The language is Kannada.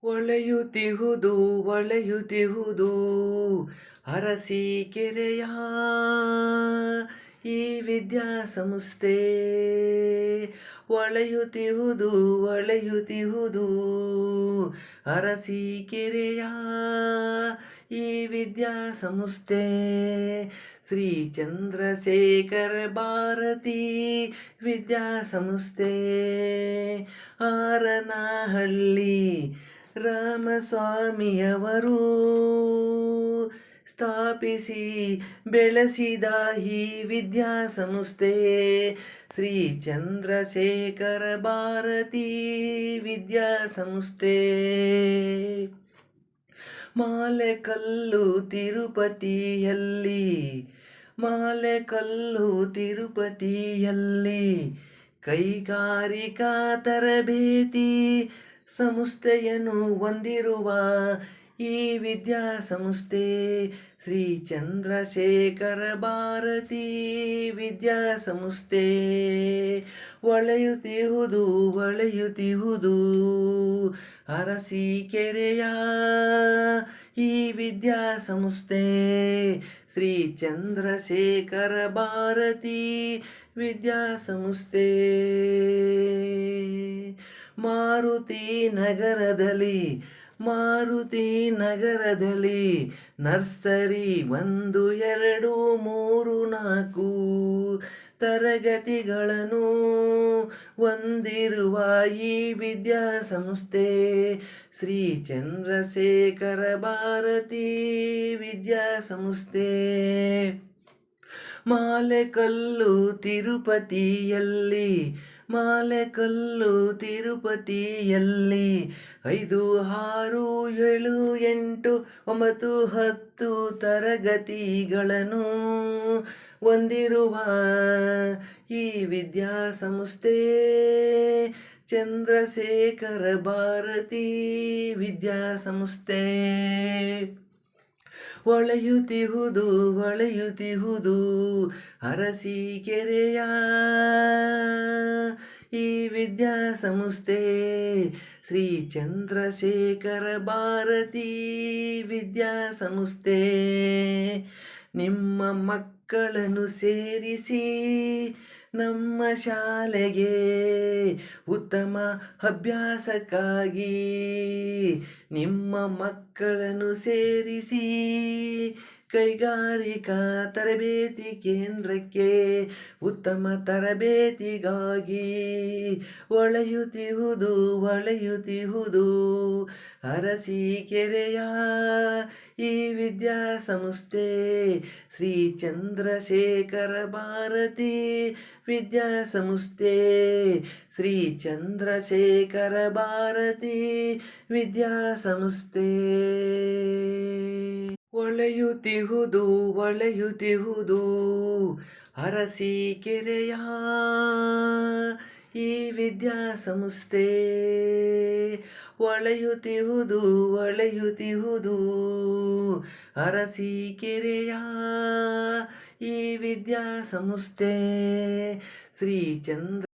ಒಳೆಯುತ್ತಿಹುದು ಒಳೆಯುತ್ತಿಹುದು ಅರಸೀಕೆರೆಯ ಈ ವಿದ್ಯಾಸಂಸ್ಥೆ. ಒಳೆಯುತ್ತಿಹುದು ಒಳೆಯುತ್ತಿಹುದು ಅರಸೀಕೆರೆಯ ಈ ವಿದ್ಯಾಸಂಸ್ಥೆ. ಶ್ರೀ ಚಂದ್ರಶೇಖರ ಭಾರತಿ ವಿದ್ಯಾಸಂಸ್ಥೆ. ಆರನಹಳ್ಳಿ ರಾಮಸ್ವಾಮಿಯವರು ಸ್ಥಾಪಿಸಿ ಬೆಳೆಸಿದ ಈ ವಿದ್ಯಾಸಂಸ್ಥೆ ಶ್ರೀ ಚಂದ್ರಶೇಖರ ಭಾರತಿ ವಿದ್ಯಾಸಂಸ್ಥೆ. ಮಾಲೆಕಲ್ಲು ತಿರುಪತಿಯಲ್ಲಿ ಮಾಲೆಕಲ್ಲು ತಿರುಪತಿಯಲ್ಲಿ ಕೈಗಾರಿಕಾ ತರಬೇತಿ ಸಂಸ್ಥೆಯನ್ನು ಹೊಂದಿರುವ ಈ ವಿದ್ಯಾಸಂಸ್ಥೆ ಶ್ರೀ ಚಂದ್ರಶೇಖರ ಭಾರತಿ ವಿದ್ಯಾಸಂಸ್ಥೆ. ಒಳೆಯುತ್ತಿಹುದು ಒಳೆಯುತ್ತಿಹುದು ಅರಸೀಕೆರೆಯ ಈ ವಿದ್ಯಾಸಂಸ್ಥೆ ಶ್ರೀ ಚಂದ್ರಶೇಖರ ಭಾರತಿ ವಿದ್ಯಾಸಂಸ್ಥೆ. ಮಾರುತಿ ನಗರದಲ್ಲಿ ನರ್ಸರಿ 1, 2, 3, 4 ತರಗತಿಗಳನ್ನು ಹೊಂದಿರುವ ಈ ವಿದ್ಯಾಸಂಸ್ಥೆ ಶ್ರೀ ಚಂದ್ರಶೇಖರ ಭಾರತಿ ವಿದ್ಯಾಸಂಸ್ಥೆ. ಮಾಲೆಕಲ್ಲು ತಿರುಪತಿಯಲ್ಲಿ 5, 6, 7, 8, 9, 10 ತರಗತಿಗಳನ್ನು ಹೊಂದಿರುವ ಈ ವಿದ್ಯಾಸಂಸ್ಥೆ ಚಂದ್ರಶೇಖರ ಭಾರತಿ ವಿದ್ಯಾಸಂಸ್ಥೆ. ಒಳೆಯುತ್ತಿಹುದು ಒಳೆಯುತ್ತಿಹುದು ಅರಸೀಕೆರೆಯ ಈ ವಿದ್ಯಾಸಂಸ್ಥೆ ಶ್ರೀ ಚಂದ್ರಶೇಖರ ಭಾರತಿ ವಿದ್ಯಾಸಂಸ್ಥೆ. ನಿಮ್ಮ ಮಕ್ಕಳನ್ನು ಸೇರಿಸಿ ನಮ್ಮ ಶಾಲೆಗೆ ಉತ್ತಮ ಅಭ್ಯಾಸಕ್ಕಾಗಿ ನಿಮ್ಮ ಮಕ್ಕಳನ್ನು ಸೇರಿಸಿ ಕೈಗಾರಿಕಾ ತರಬೇತಿ ಕೇಂದ್ರಕ್ಕೆ ಉತ್ತಮ ತರಬೇತಿಗಾಗಿ ಒಳೆಯುತ್ತಿಹುದು ಒಳೆಯುತ್ತಿಹುದು ಅರಸೀಕೆರೆಯ ಈ ವಿದ್ಯಾಸಂಸ್ಥೆ ಶ್ರೀ ಚಂದ್ರಶೇಖರ ಭಾರತಿ ವಿದ್ಯಾಸಂಸ್ಥೆ. ಶ್ರೀ ಚಂದ್ರಶೇಖರ ಭಾರತಿ ವಿದ್ಯಾಸಂಸ್ಥೆ. ಒಳೆಯುತ್ತಿಹುದು ಒಳೆಯುತ್ತಿಹುದು ಅರಸೀಕೆರೆಯ ಈ ವಿದ್ಯಾಸಂಸ್ಥೆ. ಒಳೆಯುತ್ತಿಹುದು ಒಳೆಯುತ್ತಿಹುದು ಅರಸೀಕೆರೆಯ ಈ ವಿದ್ಯಾಸಂಸ್ಥೆ ಶ್ರೀ ಚಂದ್ರ